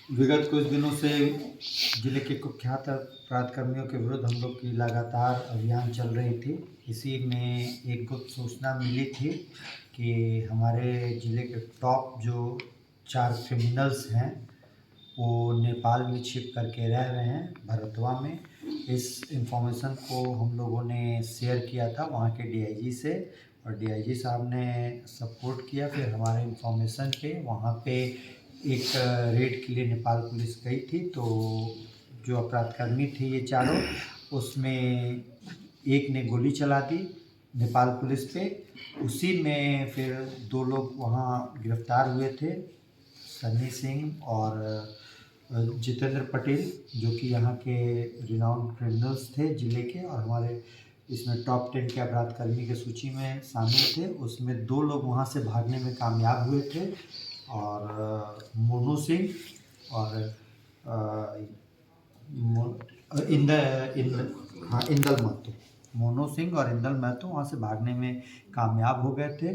विगत कुछ दिनों से जिले के कुख्यात अपराध कर्मियों के विरुद्ध हम लोग की लगातार अभियान चल रही थी। इसी में एक गुप्त सूचना मिली थी कि हमारे जिले के टॉप जो 4 क्रिमिनल्स हैं वो नेपाल में छिप करके रह रहे हैं भरतवा में। इस इंफॉर्मेशन को हम लोगों ने शेयर किया था वहाँ के डीआईजी से, और डीआईजी साहब ने सपोर्ट किया। फिर हमारे इंफॉर्मेशन पे वहाँ पे एक रेड के लिए नेपाल पुलिस गई थी। तो जो अपराधकर्मी थे ये चारों, उसमें एक ने गोली चला दी नेपाल पुलिस पे। उसी में फिर 2 लोग वहाँ गिरफ्तार हुए थे, सन्नी सिंह और जितेंद्र पटेल, जो कि यहाँ के रिनाउंड क्रिमिनल्स थे जिले के, और हमारे इसमें टॉप 10 के अपराधकर्मी की सूची में शामिल थे। उसमें 2 लोग वहाँ से भागने में कामयाब हुए थे, और मोनू सिंह और इंदल महतो, मोनू सिंह और इंदल महतो वहाँ से भागने में कामयाब हो गए थे।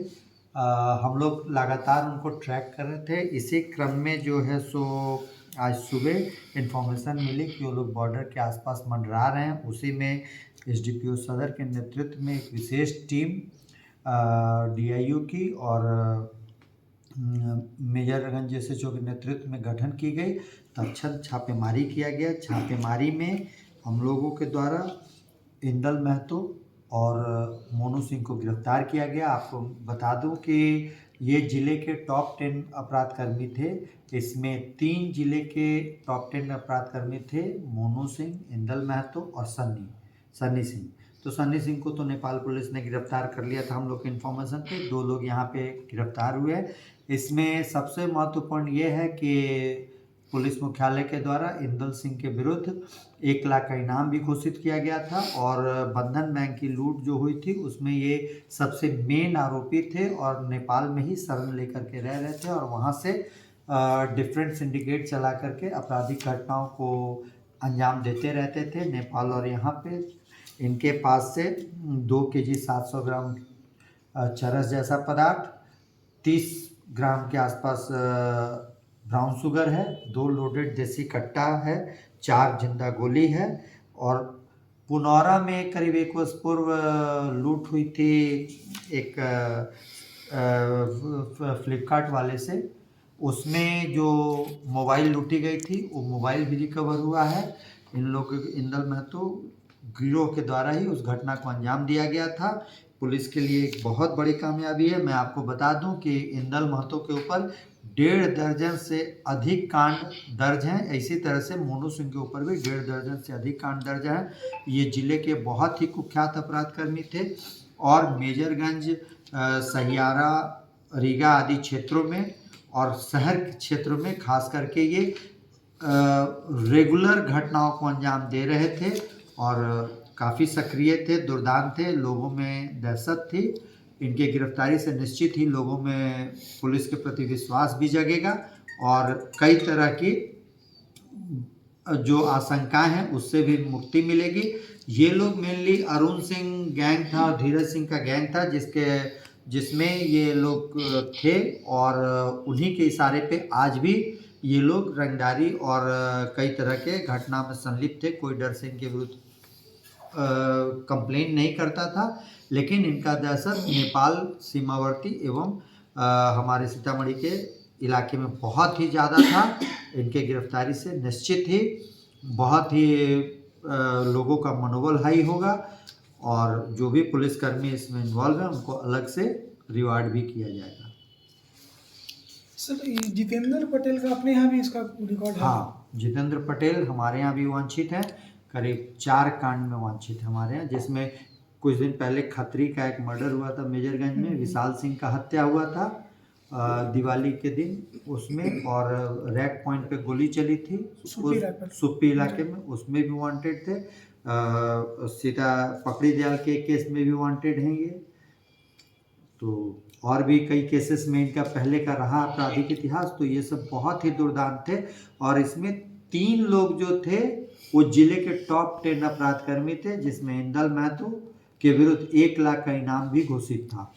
हम लोग लगातार उनको ट्रैक कर रहे थे। इसी क्रम में जो है सो आज सुबह इन्फॉर्मेशन मिली कि वो लोग बॉर्डर के आसपास मंडरा रहे हैं। उसी में एसडीपीओ सदर के नेतृत्व में एक विशेष टीम डीआईयू की और मेजरगंज एसएचओ के नेतृत्व में गठन की गई। तत्क्षण छापेमारी किया गया। छापेमारी में हम लोगों के द्वारा इंदल महतो और मोनू सिंह को गिरफ्तार किया गया। आपको बता दूं कि ये जिले के टॉप 10 अपराधकर्मी थे। इसमें 3 जिले के टॉप 10 अपराधकर्मी थे, मोनू सिंह, इंदल महतो और सन्नी सिंह। तो सन्नी सिंह को तो नेपाल पुलिस ने गिरफ्तार कर लिया था हम लोग के इन्फॉर्मेशन पे। 2 लोग यहाँ पे गिरफ्तार हुए हैं। इसमें सबसे महत्वपूर्ण ये है कि पुलिस मुख्यालय के द्वारा इंदल सिंह के विरुद्ध 1 लाख का इनाम भी घोषित किया गया था, और बंधन बैंक की लूट जो हुई थी उसमें ये सबसे मेन आरोपी थे और नेपाल में ही शरण लेकर के रह रहे थे, और वहाँ से डिफरेंट सिंडिकेट चला करके आपराधिक घटनाओं को अंजाम देते रहते थे नेपाल और यहाँ पे। इनके पास से 2 केजी 700 ग्राम चरस जैसा पदार्थ, 30 ग्राम के आसपास ब्राउन शुगर है, 2 लोडेड देसी कट्टा है, 4 जिंदा गोली है। और पुनौरा में करीब 1 वर्ष पूर्व लूट हुई थी एक फ्लिपकार्ट वाले से। उसमें जो मोबाइल लूटी गई थी वो मोबाइल भी रिकवर हुआ है। इन लोग इंदल महतो गिरोह के द्वारा ही उस घटना को अंजाम दिया गया था। पुलिस के लिए एक बहुत बड़ी कामयाबी है। मैं आपको बता दूं कि इंदल महतो के ऊपर 1.5 दर्जन से अधिक कांड दर्ज हैं। इसी तरह से मोनू सिंह के ऊपर भी 1.5 दर्जन से अधिक कांड दर्ज हैं। ये जिले के बहुत ही कुख्यात अपराधकर्मी थे, और मेजरगंज, सहियारा, रीगा आदि क्षेत्रों में और शहर के क्षेत्रों में खास करके ये रेगुलर घटनाओं को अंजाम दे रहे थे, और काफ़ी सक्रिय थे, दुर्दांत थे। लोगों में दहशत थी। इनके गिरफ्तारी से निश्चित ही लोगों में पुलिस के प्रति विश्वास भी जगेगा, और कई तरह की जो आशंकाएं हैं उससे भी मुक्ति मिलेगी। ये लोग मेनली अरुण सिंह गैंग था और धीरज सिंह का गैंग था जिसमें ये लोग थे, और उन्हीं के इशारे पे आज भी ये लोग रंगदारी और कई तरह के घटना में संलिप्त थे। कोई डर से इनके विरुद्ध कंप्लेन नहीं करता था, लेकिन इनका दहशत नेपाल सीमावर्ती एवं हमारे सीतामढ़ी के इलाके में बहुत ही ज़्यादा था। इनके गिरफ्तारी से निश्चित ही बहुत ही लोगों का मनोबल हाई होगा, और जो भी पुलिसकर्मी इसमें इन्वॉल्व हैं उनको अलग से रिवार्ड भी किया जाएगा। सर, जितेंद्र पटेल का अपने यहाँ भी इसका रिकॉर्ड है? हाँ, जितेंद्र पटेल हमारे यहाँ भी वांछित है। करीब 4 कांड में वांछित है हमारे यहाँ, जिसमें कुछ दिन पहले खत्री का एक मर्डर हुआ था मेजरगंज में, विशाल सिंह का हत्या हुआ था दिवाली के दिन उसमें, और रैक पॉइंट पे गोली चली थी सुप्पी इलाके में, उसमें भी वांटेड थे। सीता पकड़ी दयाल के केस में भी वांटेड हैं ये। तो और भी कई केसेस में इनका पहले का रहा आपराधिक इतिहास। तो ये सब बहुत ही दुर्दांत थे, और इसमें 3 लोग जो थे वो जिले के टॉप 10 अपराधकर्मी थे, जिसमें इंदल महतो के विरुद्ध 1 लाख का इनाम भी घोषित था।